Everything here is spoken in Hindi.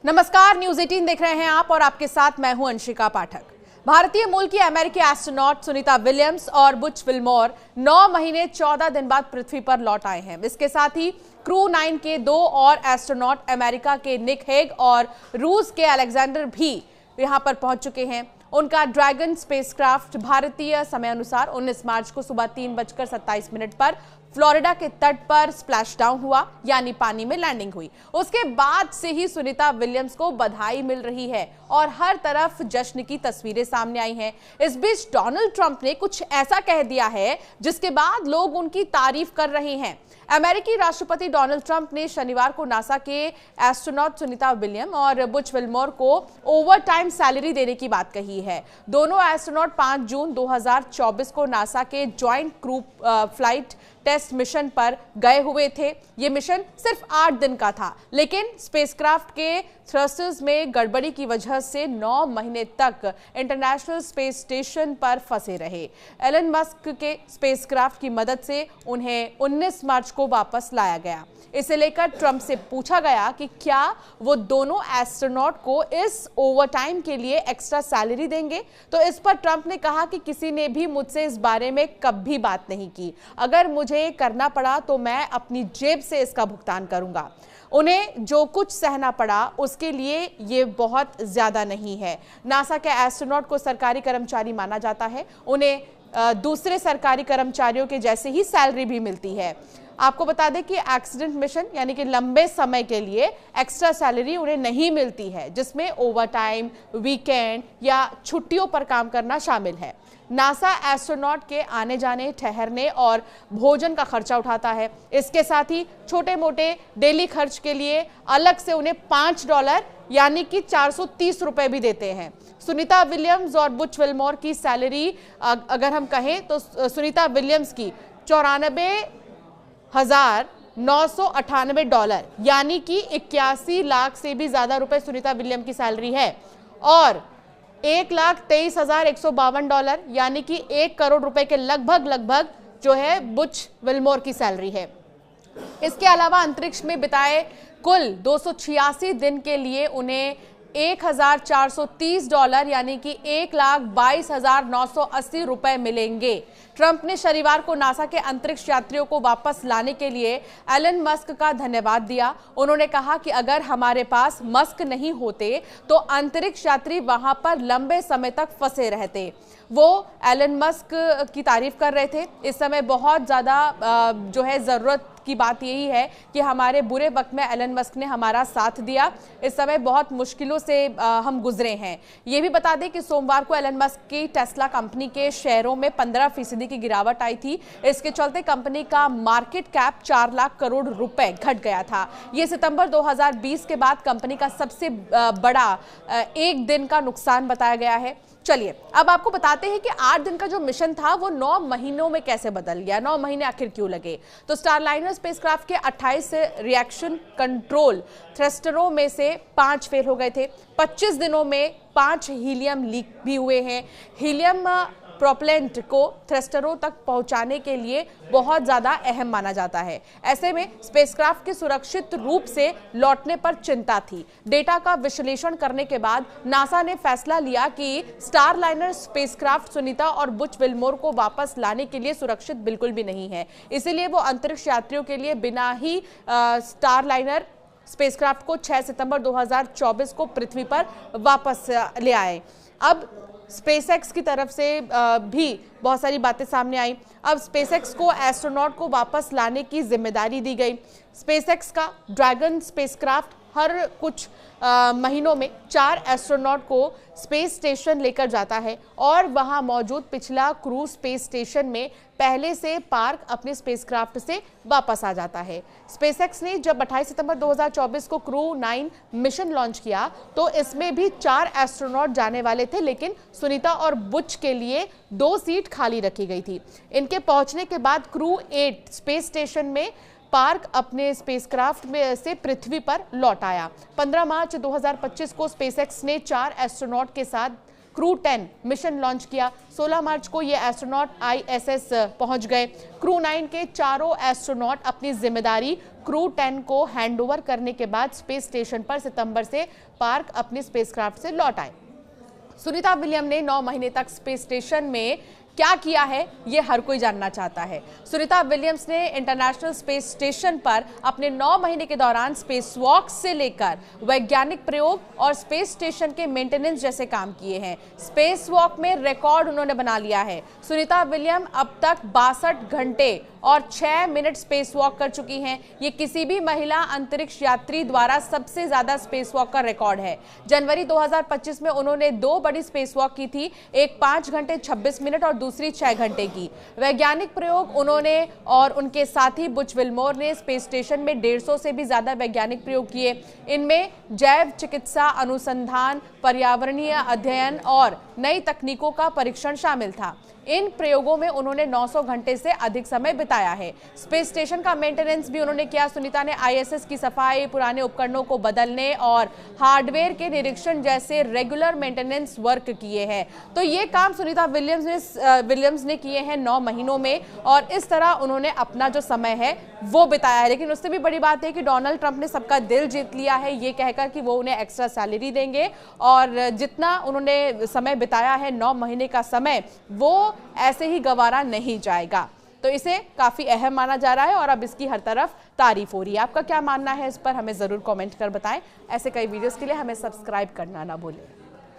नमस्कार, न्यूज 18 देख रहे हैं आप और आपके साथ मैं हूं अंशिका पाठक। भारतीय मूल की अमेरिकी एस्ट्रोनॉट सुनीता विलियम्स और बुच विल्मोर 9 महीने 14 दिन बाद पृथ्वी पर लौट आए हैं। इसके साथ ही क्रू 9 के 2 और एस्ट्रोनॉट अमेरिका के निक हेग और रूस के अलेक्जेंडर भी यहां पर पहुंच चुके हैं। उनका ड्रैगन स्पेसक्राफ्ट भारतीय समय अनुसार 19 मार्च को सुबह 3:27 पर फ्लोरिडा के तट पर स्प्लैश डाउन हुआ, यानी पानी में लैंडिंग हुई। उसके बाद से ही सुनीता विलियम्स को बधाई मिल रही है और हर तरफ जश्न की तस्वीरें सामने आई हैं। इस बीच डोनाल्ड ट्रंप ने कुछ ऐसा कह दिया है जिसके बाद लोग उनकी तारीफ कर रहे हैं। अमेरिकी राष्ट्रपति डोनाल्ड ट्रंप ने शनिवार को नासा के एस्ट्रोनॉट सुनीता विलियम और बुच विल्मोर को ओवरटाइम सैलरी देने की बात कही है। दोनों एस्ट्रोनॉट 5 जून 2024 को नासा के joint crew flight test mission पर गए हुए थे। यह मिशन सिर्फ 8 दिन का था, लेकिन स्पेसक्राफ्ट के थ्रस्टर्स में गड़बड़ी की वजह से 9 महीने तक इंटरनेशनल स्पेस स्टेशन पर फंसे रहे। एलन मस्क के स्पेसक्राफ्ट की मदद से उन्हें 19 मार्च को वापस लाया गया। इसे लेकर ट्रंप से पूछा गया कि क्या वो दोनों एस्ट्रोनॉट को इस ओवरटाइम के लिए एक्स्ट्रा सैलरी देंगे, तो इस पर ट्रंप ने कहा कि किसी ने भी मुझसे इस बारे में कभी बात नहीं की। अगर मुझे करना पड़ा तो मैं अपनी जेब से इसका भुगतान करूंगा। उन्हें जो कुछ सहना पड़ा उसके लिए ये बहुत ज्यादा नहीं है। नासा के एस्ट्रोनॉट को सरकारी कर्मचारी माना जाता है। उन्हें दूसरे सरकारी कर्मचारियों के जैसे ही सैलरी भी मिलती है। आपको बता दें कि एक्सीडेंट मिशन यानी कि लंबे समय के लिए एक्स्ट्रा सैलरी उन्हें नहीं मिलती है, जिसमें ओवरटाइम, वीकेंड या छुट्टियों पर काम करना शामिल है। नासा एस्ट्रोनॉट के आने जाने, ठहरने और भोजन का खर्चा उठाता है। इसके साथ ही छोटे मोटे डेली खर्च के लिए अलग से उन्हें $5 यानी कि 430 रुपए भी देते हैं। सुनीता विलियम्स और बुच विल्मोर की सैलरी अगर हम कहें तो सुनीता विलियम्स की $94,998 यानी कि 81 लाख से भी ज्यादा रुपए सुनीता विलियम की सैलरी है, और $1,23,152 यानी कि 1 करोड़ रुपए के लगभग जो है बुच विल्मोर की सैलरी है। इसके अलावा अंतरिक्ष में बिताए कुल 286 दिन के लिए उन्हें $1,430 यानी कि 1,22,980 रुपए मिलेंगे। ट्रंप ने शनिवार को नासा के अंतरिक्ष यात्रियों को वापस लाने के लिए एलन मस्क का धन्यवाद दिया। उन्होंने कहा कि अगर हमारे पास मस्क नहीं होते तो अंतरिक्ष यात्री वहां पर लंबे समय तक फंसे रहते। वो एलन मस्क की तारीफ कर रहे थे। इस समय बहुत ज्यादा जो है जरूरत की बात यही है कि हमारे बुरे वक्त में एलन मस्क ने हमारा साथ दिया। इस समय बहुत मुश्किलों से हम गुजरे हैं। ये भी बता दें कि सोमवार को एलन मस्क की टेस्ला कंपनी के शेयरों में 15% की गिरावट आई थी। इसके चलते कंपनी का मार्केट कैप 4 लाख करोड़ रुपए घट गया था। ये सितंबर 2020 के बाद कंपनी का सबसे बड़ा एक दिन का नुकसान बताया गया है। चलिए अब आपको बताते हैं कि 8 दिन का जो मिशन था वो 9 महीनों में कैसे बदल गया। 9 महीने आखिर क्यों लगे? तो स्टारलाइनर स्पेसक्राफ्ट के 28 रिएक्शन कंट्रोल थ्रस्टरों में से 5 फेल हो गए थे। 25 दिनों में 5 हीलियम लीक भी हुए हैं। हीलियम प्रोपेलेंट को थ्रस्टरों तक पहुंचाने के लिए बहुत ज्यादा अहम माना जाता है। ऐसे में स्पेसक्राफ्ट के सुरक्षित रूप से लौटने पर चिंता थी। डेटा का विश्लेषण करने के बाद नासा ने फैसला लिया कि स्टारलाइनर स्पेसक्राफ्ट सुनीता और बुच विल्मोर को वापस लाने के लिए सुरक्षित बिल्कुल भी नहीं है। इसीलिए वो अंतरिक्ष यात्रियों के लिए बिना ही स्टारलाइनर स्पेसक्राफ्ट को 6 सितंबर 2024 को पृथ्वी पर वापस ले आए। अब स्पेसएक्स की तरफ से भी बहुत सारी बातें सामने आई। अब स्पेसएक्स को एस्ट्रोनॉट को वापस लाने की जिम्मेदारी दी गई। स्पेसएक्स का ड्रैगन स्पेसक्राफ्ट हर कुछ महीनों में 4 एस्ट्रोनॉट को स्पेस स्टेशन लेकर जाता है और वहां मौजूद पिछला क्रू स्पेस स्टेशन में पहले से पार्क अपने स्पेसक्राफ्ट से वापस आ जाता है। स्पेसएक्स ने जब 28 सितंबर 2024 को क्रू 9 मिशन लॉन्च किया तो इसमें भी 4 एस्ट्रोनॉट जाने वाले थे, लेकिन सुनीता और बुच के लिए 2 सीट खाली रखी गई थी। इनके पहुंचने के बाद क्रू 8 स्पेस स्टेशन में पार्क अपने स्पेसक्राफ्ट में से पृथ्वी पर लौट आया। 15 मार्च 2025 को स्पेसएक्स ने 4 एस्ट्रोनॉट के साथ क्रू 10 मिशन लॉन्च किया। 16 मार्च को ये एस्ट्रोनॉट ISS पहुंच गए। क्रू 9 के चारों एस्ट्रोनॉट अपनी जिम्मेदारी क्रू 10 को हैंडओवर करने के बाद स्पेस स्टेशन पर सितंबर से पार्क अपनी स्पेसक्राफ्ट से लौट आए। सुनीता विलियम ने 9 महीने तक स्पेस स्टेशन में क्या किया है, ये हर कोई जानना चाहता है। सुनीता विलियम्स ने इंटरनेशनल स्पेस स्टेशन पर अपने 9 महीने के दौरान स्पेस वॉक से लेकर वैज्ञानिक प्रयोग और स्पेस स्टेशन के मेंटेनेंस जैसे काम किए हैं। स्पेस वॉक में रिकॉर्ड उन्होंने बना लिया है। सुनीता विलियम अब तक 62 घंटे और 6 मिनट स्पेस वॉक कर चुकी हैं। ये किसी भी महिला अंतरिक्ष यात्री द्वारा सबसे ज्यादा स्पेस वॉक का रिकॉर्ड है। जनवरी 2025 में उन्होंने 2 बड़ी स्पेस वॉक की थी, एक 5 घंटे 26 मिनट और दूसरी 6 घंटे की। वैज्ञानिक प्रयोग उन्होंने और उनके साथी बुच विल्मोर ने स्पेस स्टेशन में 150 से भी ज्यादा वैज्ञानिक प्रयोग किए। इनमें जैव चिकित्सा अनुसंधान, पर्यावरणीय अध्ययन और नई तकनीकों का परीक्षण शामिल था। इन प्रयोगों में उन्होंने 900 घंटे से अधिक समय बिताया है। स्पेस स्टेशन का मेंटेनेंस भी उन्होंने किया। सुनीता ने ISS की सफाई, पुराने उपकरणों को बदलने और हार्डवेयर के निरीक्षण जैसे रेगुलर मेंटेनेंस वर्क किए हैं। तो ये काम सुनीता विलियम्स ने किए हैं 9 महीनों में, और इस तरह उन्होंने अपना जो समय है वो बिताया है। लेकिन उससे भी बड़ी बात है कि डोनाल्ड ट्रंप ने सबका दिल जीत लिया है, ये कहकर कि वो उन्हें एक्स्ट्रा सैलरी देंगे, और जितना उन्होंने समय बिताया है 9 महीने का समय, वो ऐसे ही गंवारा नहीं जाएगा। तो इसे काफी अहम माना जा रहा है और अब इसकी हर तरफ तारीफ हो रही है। आपका क्या मानना है इस पर हमें जरूर कमेंट कर बताएं। ऐसे कई वीडियोस के लिए हमें सब्सक्राइब करना ना भूलें।